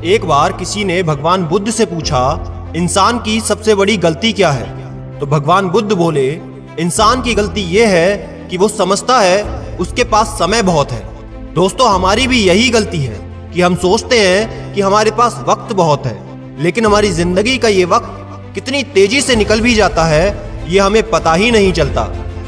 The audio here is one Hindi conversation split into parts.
एक बार किसी ने भगवान बुद्ध से पूछा, इंसान की सबसे बड़ी गलती क्या है? तो भगवान बुद्ध बोले, इंसान की गलती यह है कि वो समझता है उसके पास समय बहुत है। दोस्तों, हमारी भी यही गलती है कि हम सोचते हैं कि हमारे पास वक्त बहुत है, लेकिन हमारी जिंदगी का ये वक्त कितनी तेजी से निकल भी जाता है ये हमें पता ही नहीं चलता।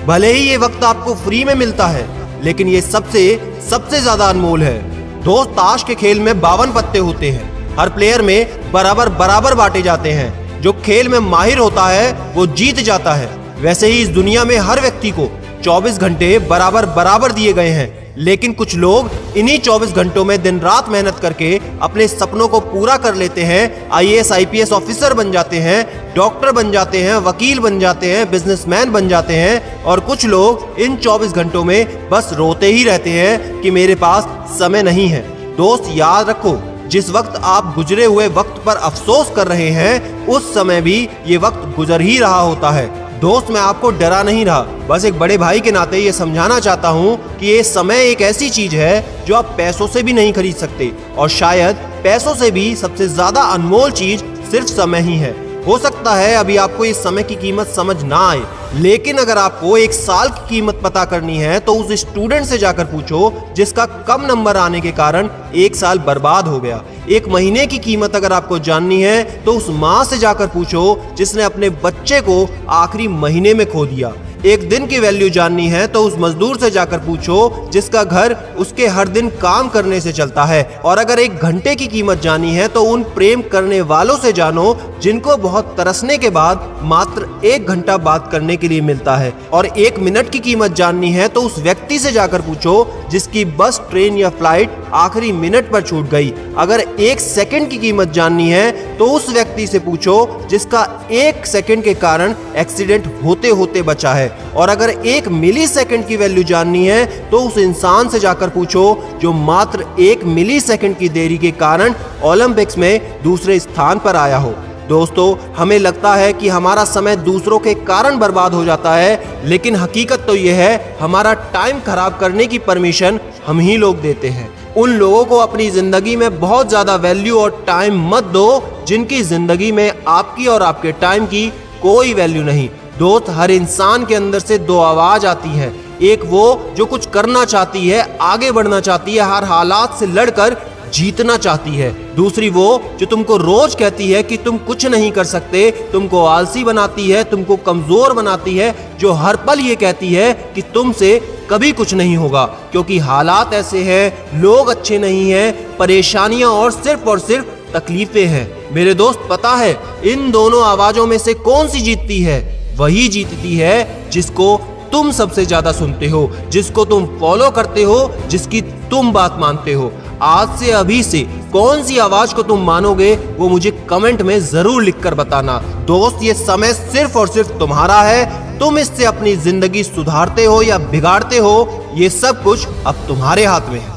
भले ही ये वक्त आपको फ्री में मिलता है, लेकिन ये सबसे ज्यादा अनमोल है। दोस्त, ताश के खेल में 52 पत्ते होते हैं। हर प्लेयर में बराबर बांटे जाते हैं। जो खेल में माहिर होता है वो जीत जाता है। वैसे ही इस दुनिया में हर व्यक्ति को 24 घंटे बराबर दिए गए हैं, लेकिन कुछ लोग इन्हीं 24 घंटों में दिन रात मेहनत करके अपने सपनों को पूरा कर लेते हैं। IAS IPS ऑफिसर बन जाते हैं, डॉक्टर बन जाते हैं, वकील बन जाते हैं, बिजनेसमैन बन जाते हैं। और कुछ लोग इन 24 घंटों में बस रोते ही रहते हैं कि मेरे पास समय नहीं है। दोस्त, याद रखो, जिस वक्त आप गुजरे हुए वक्त पर अफसोस कर रहे हैं, उस समय भी ये वक्त गुजर ही रहा होता है। दोस्त, मैं आपको डरा नहीं रहा, बस एक बड़े भाई के नाते ये समझाना चाहता हूँ कि ये समय एक ऐसी चीज है जो आप पैसों से भी नहीं खरीद सकते, और शायद पैसों से भी सबसे ज्यादा अनमोल चीज सिर्फ समय ही है। हो सकता है अभी आपको इस समय की कीमत समझ ना आए, लेकिन अगर आपको एक साल की कीमत पता करनी है तो उस स्टूडेंट से जाकर पूछो जिसका कम नंबर आने के कारण एक साल बर्बाद हो गया। एक महीने की कीमत अगर आपको जाननी है तो उस माँ से जाकर पूछो जिसने अपने बच्चे को आखिरी महीने में खो दिया। एक दिन की वैल्यू जाननी है तो उस मजदूर से जाकर पूछो जिसका घर उसके हर दिन काम करने से चलता है। और अगर एक घंटे की कीमत जाननी है तो उन प्रेम करने वालों से जानो जिनको बहुत तरसने के बाद मात्र 1 घंटा बात करने के लिए मिलता है। और 1 मिनट की कीमत जाननी है तो उस व्यक्ति से जाकर पूछो जिसकी बस, ट्रेन या फ्लाइट आखिरी मिनट पर छूट गई। अगर 1 सेकंड की कीमत जाननी है तो उस व्यक्ति से पूछो जिसका 1 सेकंड के कारण एक्सीडेंट होते होते बचा है। और अगर 1 मिली सेकंड की वैल्यू जाननी है तो उस इंसान से जाकर पूछो जो मात्र 1 मिली सेकंड की देरी के कारण ओलंपिक्स में दूसरे स्थान पर आया हो। दोस्तों, हमें लगता है कि हमारा समय दूसरों के कारण बर्बाद हो जाता है, लेकिन हकीकत तो यह है हमारा टाइम खराब करने की परमिशन हम ही लोग देते हैं। उन लोगों को अपनी जिंदगी में बहुत ज्यादा वैल्यू और टाइम मत दो जिनकी जिंदगी में आपकी और आपके टाइम की कोई वैल्यू नहीं। दोस्त, हर इंसान के अंदर से 2 आवाज आती है। एक वो जो कुछ करना चाहती है, आगे बढ़ना चाहती है, हर हालात से लड़कर जीतना चाहती है। दूसरी वो जो तुमको रोज कहती है कि तुम कुछ नहीं कर सकते, तुमको आलसी बनाती है, तुमको कमजोर बनाती है, जो हर पल ये कहती है कि तुमसे कभी कुछ नहीं होगा क्योंकि हालात ऐसे हैं, लोग अच्छे नहीं हैं, परेशानियां और सिर्फ तकलीफें हैं। मेरे दोस्त, पता है इन दोनों आवाजों में से कौन सी जीतती है? वही जीतती है जिसको तुम सबसे ज्यादा सुनते हो, जिसको तुम फॉलो करते हो, जिसकी तुम बात मानते हो। आज से अभी से कौन सी आवाज को तुम मानोगे वो मुझे कमेंट में जरूर लिखकर बताना। दोस्त, ये समय सिर्फ और सिर्फ तुम्हारा है। तुम इससे अपनी जिंदगी सुधारते हो या बिगाड़ते हो, ये सब कुछ अब तुम्हारे हाथ में है।